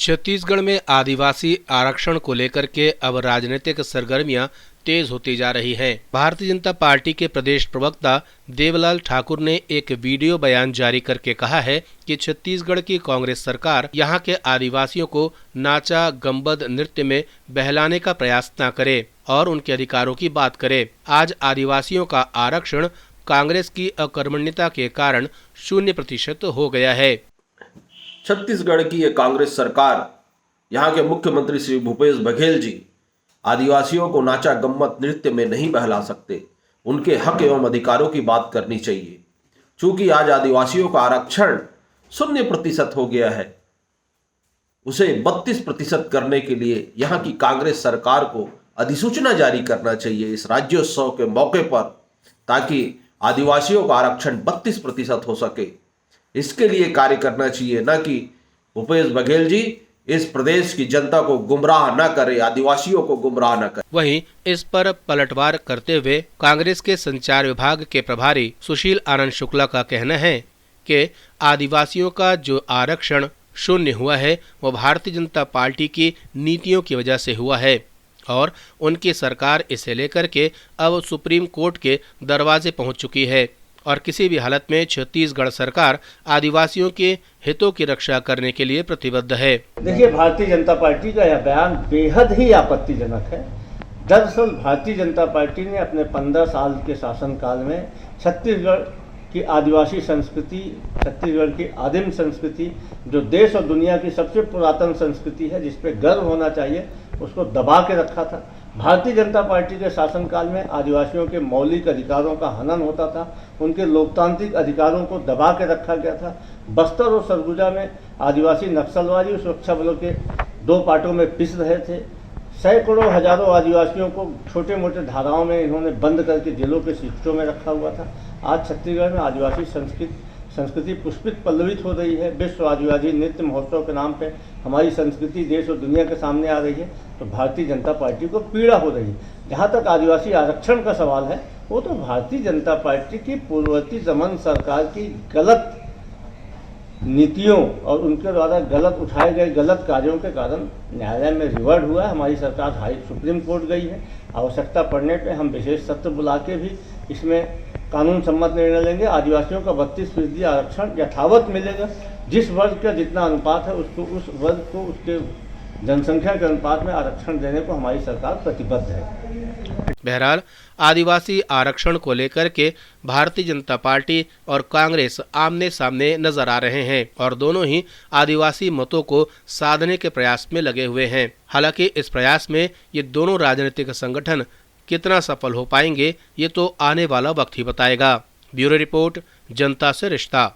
छत्तीसगढ़ में आदिवासी आरक्षण को लेकर के अब राजनीतिक सरगर्मियां तेज होती जा रही हैं। भारतीय जनता पार्टी के प्रदेश प्रवक्ता देवलाल ठाकुर ने एक वीडियो बयान जारी करके कहा है कि छत्तीसगढ़ की कांग्रेस सरकार यहां के आदिवासियों को नाचा गंबद नृत्य में बहलाने का प्रयास न करे और उनके अधिकारों की बात करे। आज आदिवासियों का आरक्षण कांग्रेस की अकर्मण्यता के कारण 0% हो गया है। छत्तीसगढ़ की ये कांग्रेस सरकार, यहाँ के मुख्यमंत्री श्री भूपेश बघेल जी आदिवासियों को नाचा गम्मत नृत्य में नहीं बहला सकते। उनके हक एवं अधिकारों की बात करनी चाहिए। चूंकि आज आदिवासियों का आरक्षण 0% हो गया है, उसे 32% करने के लिए यहाँ की कांग्रेस सरकार को अधिसूचना जारी करना चाहिए इस राज्योत्सव के मौके पर, ताकि आदिवासियों का आरक्षण 32% हो सके। इसके लिए कार्य करना चाहिए, न कि भूपेश बघेल जी इस प्रदेश की जनता को गुमराह न करे, आदिवासियों को गुमराह न करे। वहीं इस पर पलटवार करते हुए कांग्रेस के संचार विभाग के प्रभारी सुशील आनंद शुक्ला का कहना है कि आदिवासियों का जो आरक्षण 0 हुआ है वो भारतीय जनता पार्टी की नीतियों की वजह से हुआ है और उनकी सरकार इसे लेकर के अब सुप्रीम कोर्ट के दरवाजे पहुंच चुकी है और किसी भी हालत में छत्तीसगढ़ सरकार आदिवासियों के हितों की रक्षा करने के लिए प्रतिबद्ध है। देखिए, भारतीय जनता पार्टी का यह बयान बेहद ही आपत्तिजनक है। दरअसल भारतीय जनता पार्टी ने अपने 15 साल के शासनकाल में छत्तीसगढ़ की आदिवासी संस्कृति, छत्तीसगढ़ की आदिम संस्कृति, जो देश और दुनिया की सबसे पुरातन संस्कृति है, जिस पे गर्व होना चाहिए, उसको दबा के रखा था। भारतीय जनता पार्टी के शासनकाल में आदिवासियों के मौलिक अधिकारों का हनन होता था, उनके लोकतांत्रिक अधिकारों को दबा के रखा गया था। बस्तर और सरगुजा में आदिवासी नक्सलवादी और सुरक्षा बलों के 2 पार्टों में पिस रहे थे। सैकड़ों हजारों आदिवासियों को छोटे मोटे धाराओं में इन्होंने बंद करके जेलों के शिक्षों में रखा हुआ था। आज छत्तीसगढ़ में आदिवासी संस्कृति पुष्पित पल्लवित हो रही है। विश्व आदिवासी नृत्य महोत्सव के नाम पे हमारी संस्कृति देश और दुनिया के सामने आ रही है, तो भारतीय जनता पार्टी को पीड़ा हो रही है। जहाँ तक आदिवासी आरक्षण का सवाल है, वो तो भारतीय जनता पार्टी की पूर्ववर्ती दमन सरकार की गलत नीतियों और उनके द्वारा गलत उठाए गए गलत कार्यों के कारण न्यायालय में रिवर्ट हुआ है। हमारी सरकार सुप्रीम कोर्ट गई है। आवश्यकता पड़ने पे हम विशेष सत्र बुला के भी इसमें कानून सम्मत निर्णय लेंगे। आदिवासियों का 32% आरक्षण यथावत मिलेगा। जिस वर्ग का जितना अनुपात है, उसको उस वर्ग को उसके जनसंख्या के अनुपात में आरक्षण देने को हमारी सरकार प्रतिबद्ध है। बहरहाल आदिवासी आरक्षण को लेकर के भारतीय जनता पार्टी और कांग्रेस आमने सामने नजर आ रहे हैं और दोनों ही आदिवासी मतों को साधने के प्रयास में लगे हुए हैं। हालांकि इस प्रयास में ये दोनों राजनीतिक संगठन कितना सफल हो पाएंगे, ये तो आने वाला वक्त ही बताएगा। ब्यूरो रिपोर्ट, जनता से रिश्ता।